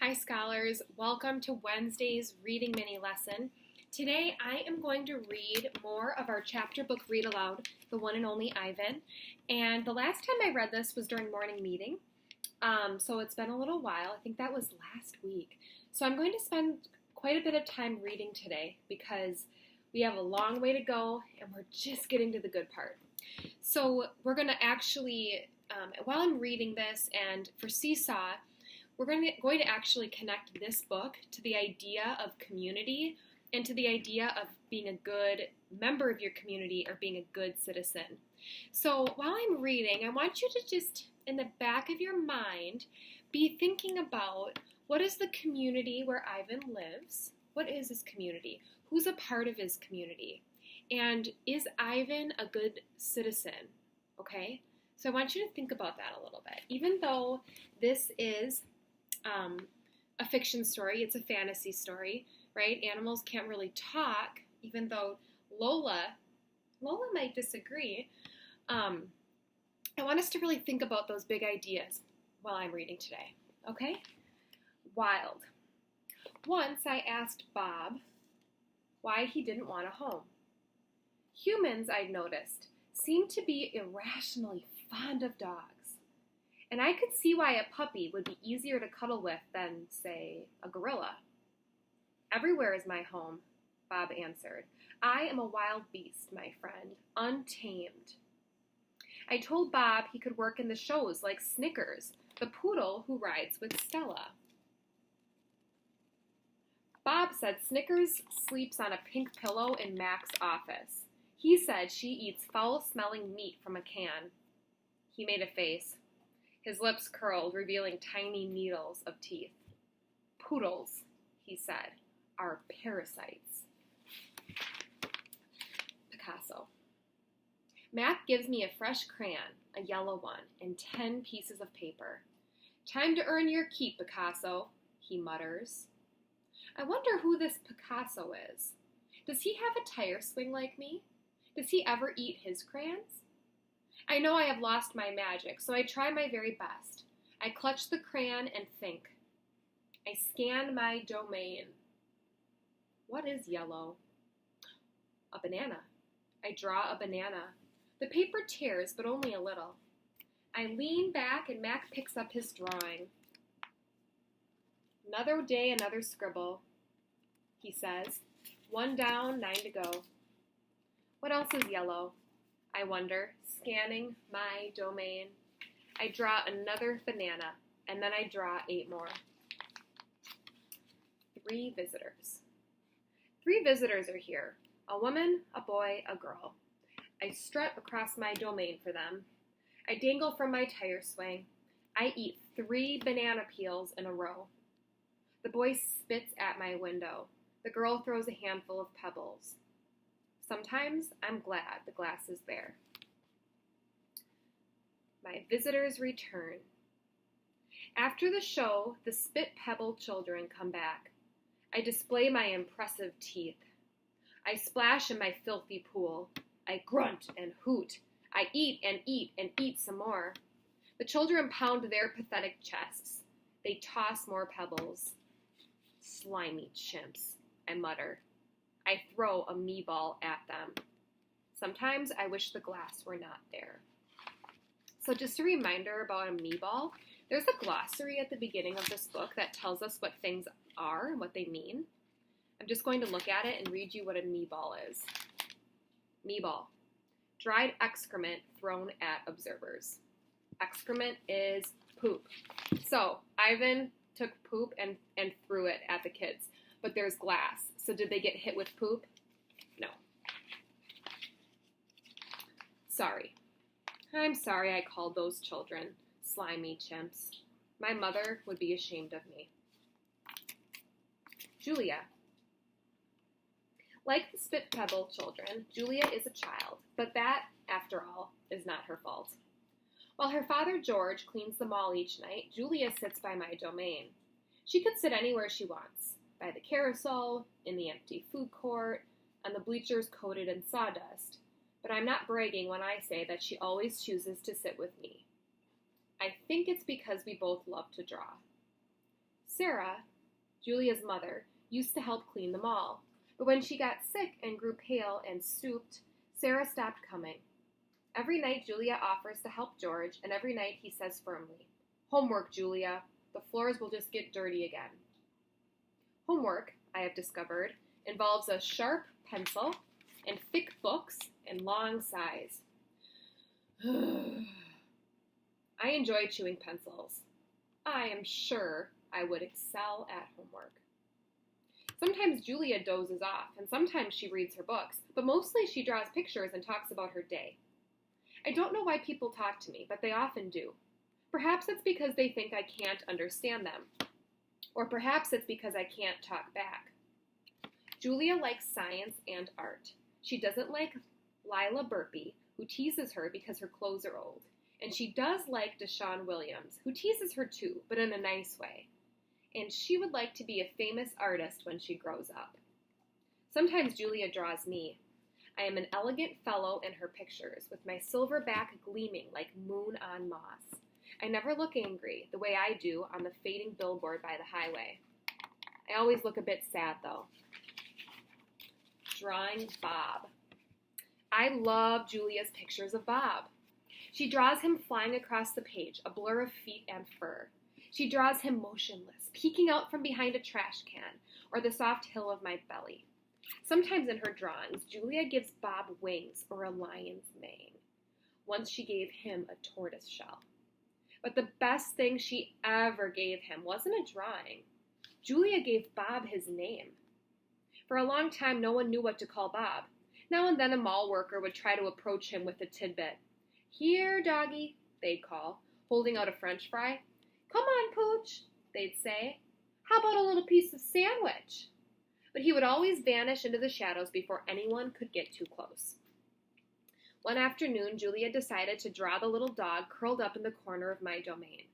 Hi scholars, welcome to Wednesday's reading mini lesson. Today I am going to read more of our chapter book Read Aloud, The One and Only Ivan. And the last time I read this was during morning meeting, so it's been a little while. I think that was last week. So I'm going to spend quite a bit of time reading today because we have a long way to go and we're just getting to the good part. So we're going to actually, while I'm reading this and for Seesaw, we're going to actually connect this book to the idea of community and to the idea of being a good member of your community or being a good citizen. So while I'm reading, I want you to just, in the back of your mind, be thinking about what is the community where Ivan lives? What is his community? Who's a part of his community? And is Ivan a good citizen? Okay? So I want you to think about that a little bit. Even though this is a fiction story, it's a fantasy story, right? Animals can't really talk, even though Lola might disagree. I want us to really think about those big ideas while I'm reading today, okay? Wild. Once I asked Bob why he didn't want a home. Humans, I'd noticed, seemed to be irrationally fond of dogs. And I could see why a puppy would be easier to cuddle with than, say, a gorilla. Everywhere is my home, Bob answered. I am a wild beast, my friend, untamed. I told Bob he could work in the shows like Snickers, the poodle who rides with Stella. Bob said Snickers sleeps on a pink pillow in Mac's office. He said she eats foul-smelling meat from a can. He made a face. His lips curled, revealing tiny needles of teeth. Poodles, he said, are parasites. Picasso. Mac gives me a fresh crayon, a yellow one, and 10 pieces of paper. Time to earn your keep, Picasso, he mutters. I wonder who this Picasso is. Does he have a tire swing like me? Does he ever eat his crayons? I know I have lost my magic, so I try my very best. I clutch the crayon and think. I scan my domain. What is yellow? A banana. I draw a banana. The paper tears, but only a little. I lean back and Mac picks up his drawing. Another day, another scribble, he says. 1 down, 9 to go. What else is yellow? I wonder, scanning my domain. I draw another banana, and then I draw 8 more. 3 visitors. 3 visitors are here. A woman, a boy, a girl. I strut across my domain for them. I dangle from my tire swing. I eat 3 banana peels in a row. The boy spits at my window. The girl throws a handful of pebbles. Sometimes I'm glad the glass is there. My visitors return. After the show, the spit pebble children come back. I display my impressive teeth. I splash in my filthy pool. I grunt and hoot. I eat and eat and eat some more. The children pound their pathetic chests. They toss more pebbles. Slimy chimps, I mutter. I throw a me-ball at them. Sometimes I wish the glass were not there. So just a reminder about a me-ball. There's a glossary at the beginning of this book that tells us what things are and what they mean. I'm just going to look at it and read you what a me-ball is. Me-ball. Dried excrement thrown at observers. Excrement is poop. So Ivan took poop and threw it at the kids. But there's glass. So did they get hit with poop? No. Sorry. I'm sorry I called those children slimy chimps. My mother would be ashamed of me. Julia. Like the spit pebble children, Julia is a child, but that, after all, is not her fault. While her father George cleans the mall each night, Julia sits by my domain. She could sit anywhere she wants. By the carousel, in the empty food court, on the bleachers coated in sawdust. But I'm not bragging when I say that she always chooses to sit with me. I think it's because we both love to draw. Sarah, Julia's mother, used to help clean them all, but when she got sick and grew pale and stooped, Sarah stopped coming. Every night Julia offers to help George, and every night he says firmly, "Homework, Julia. The floors will just get dirty again." Homework, I have discovered, involves a sharp pencil and thick books and long sighs. I enjoy chewing pencils. I am sure I would excel at homework. Sometimes Julia dozes off, and sometimes she reads her books, but mostly she draws pictures and talks about her day. I don't know why people talk to me, but they often do. Perhaps it's because they think I can't understand them. Or perhaps it's because I can't talk back. Julia likes science and art. She doesn't like Lila Burpee, who teases her because her clothes are old. And she does like Deshaun Williams, who teases her too, but in a nice way. And she would like to be a famous artist when she grows up. Sometimes Julia draws me. I am an elegant fellow in her pictures, with my silver back gleaming like moon on moss. I never look angry, the way I do on the fading billboard by the highway. I always look a bit sad, though. Drawing Bob. I love Julia's pictures of Bob. She draws him flying across the page, a blur of feet and fur. She draws him motionless, peeking out from behind a trash can, or the soft hill of my belly. Sometimes in her drawings, Julia gives Bob wings or a lion's mane. Once she gave him a tortoise shell. But the best thing she ever gave him wasn't a drawing. Julia gave Bob his name. For a long time, no one knew what to call Bob. Now and then a mall worker would try to approach him with a tidbit. "Here, doggy," they'd call, holding out a French fry. "Come on, Pooch," they'd say. "How about a little piece of sandwich?" But he would always vanish into the shadows before anyone could get too close. One afternoon, Julia decided to draw the little dog curled up in the corner of my domain.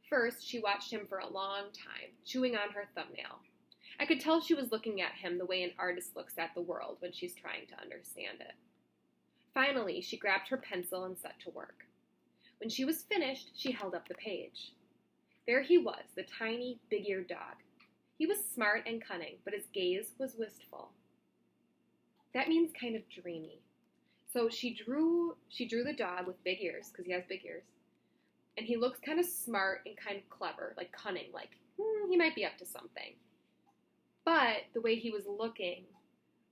First, she watched him for a long time, chewing on her thumbnail. I could tell she was looking at him the way an artist looks at the world when she's trying to understand it. Finally, she grabbed her pencil and set to work. When she was finished, she held up the page. There he was, the tiny, big-eared dog. He was smart and cunning, but his gaze was wistful. That means kind of dreamy. So she drew the dog with big ears, because he has big ears. And he looks kind of smart and kind of clever, like cunning, like he might be up to something. But the way he was looking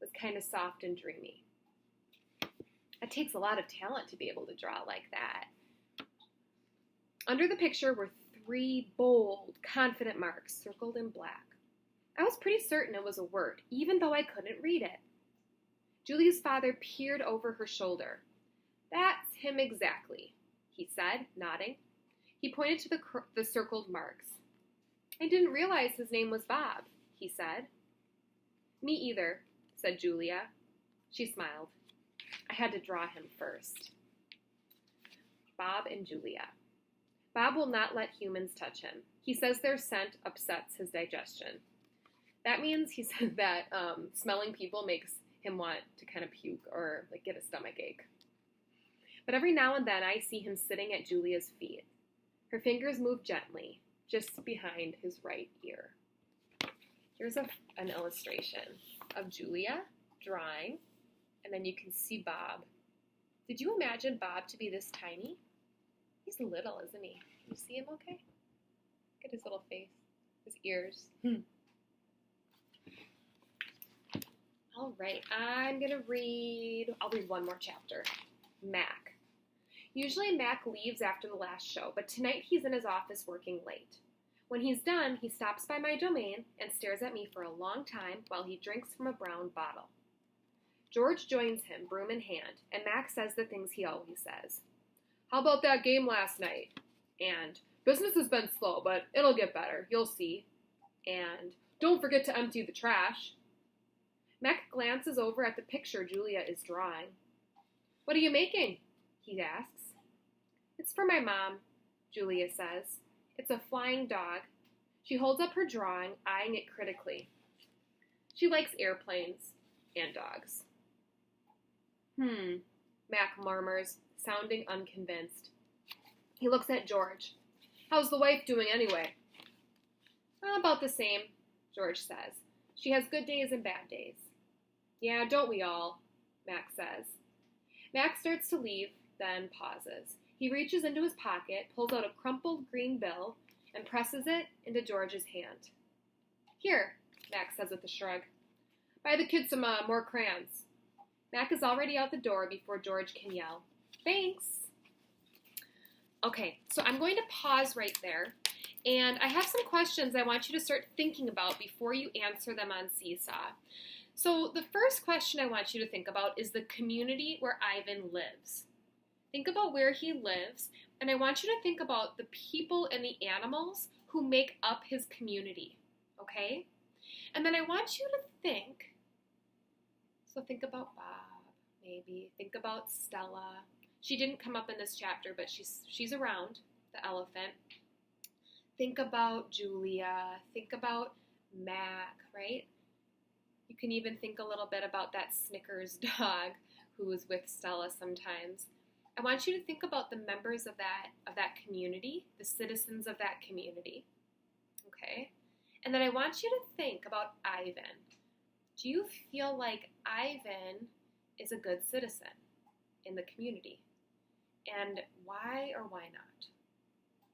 was kind of soft and dreamy. It takes a lot of talent to be able to draw like that. Under the picture were 3 bold, confident marks circled in black. I was pretty certain it was a word, even though I couldn't read it. Julie's father peered over her shoulder. "That's him exactly," he said, nodding. He pointed to the circled marks. "I didn't realize his name was Bob," he said. "Me either," said Julia. She smiled. I had to draw him first. Bob and Julia. Bob will not let humans touch him. He says their scent upsets his digestion. That means he said that smelling people makes him want to kind of puke or like get a stomach ache. But every now and then I see him sitting at Julia's feet. Her fingers move gently, just behind his right ear. Here's an illustration of Julia drawing, and then you can see Bob. Did you imagine Bob to be this tiny? He's little, isn't he? Can you see him okay? Look at his little face, his ears. All right, I'll read one more chapter. Mac. Usually Mac leaves after the last show, but tonight he's in his office working late. When he's done, he stops by my domain and stares at me for a long time while he drinks from a brown bottle. George joins him, broom in hand, and Mac says the things he always says. "How about that game last night?" And, "Business has been slow, but it'll get better, you'll see." And, "Don't forget to empty the trash." Mac glances over at the picture Julia is drawing. "What are you making?" he asks. "It's for my mom," Julia says. It's a flying dog. She holds up her drawing, eyeing it critically. She likes airplanes and dogs. Mac murmurs, sounding unconvinced. He looks at George. "How's the wife doing anyway?" about the same, George says. She has good days and bad days. Yeah, don't we all? Max says. Max starts to leave, then pauses. He reaches into his pocket, pulls out a crumpled green bill, and presses it into George's hand. Here, Max says with a shrug. Buy the kids some more crayons. Mac is already out the door before George can yell, Thanks. Okay, so I'm going to pause right there, and I have some questions I want you to start thinking about before you answer them on Seesaw. So the first question I want you to think about is the community where Ivan lives. Think about where he lives, and I want you to think about the people and the animals who make up his community, okay? And then I want you to think about Bob, maybe. Think about Stella. She didn't come up in this chapter, but she's around, the elephant. Think about Julia. Think about Mac, right? You can even think a little bit about that Snickers dog who is with Stella sometimes. I want you to think about the members of that community, the citizens of that community, okay? And then I want you to think about Ivan. Do you feel like Ivan is a good citizen in the community? And why or why not?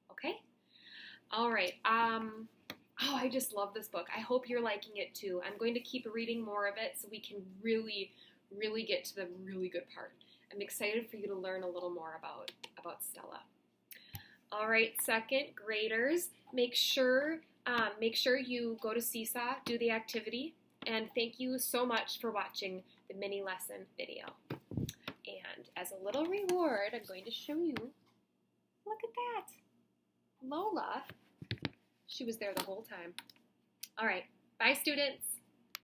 Okay? All right. I just love this book. I hope you're liking it too. I'm going to keep reading more of it so we can really, really get to the really good part. I'm excited for you to learn a little more about Stella. All right, second graders, make sure you go to Seesaw, do the activity, and thank you so much for watching the mini lesson video. And as a little reward, I'm going to show you, look at that, Lola. She was there the whole time. All right, bye students.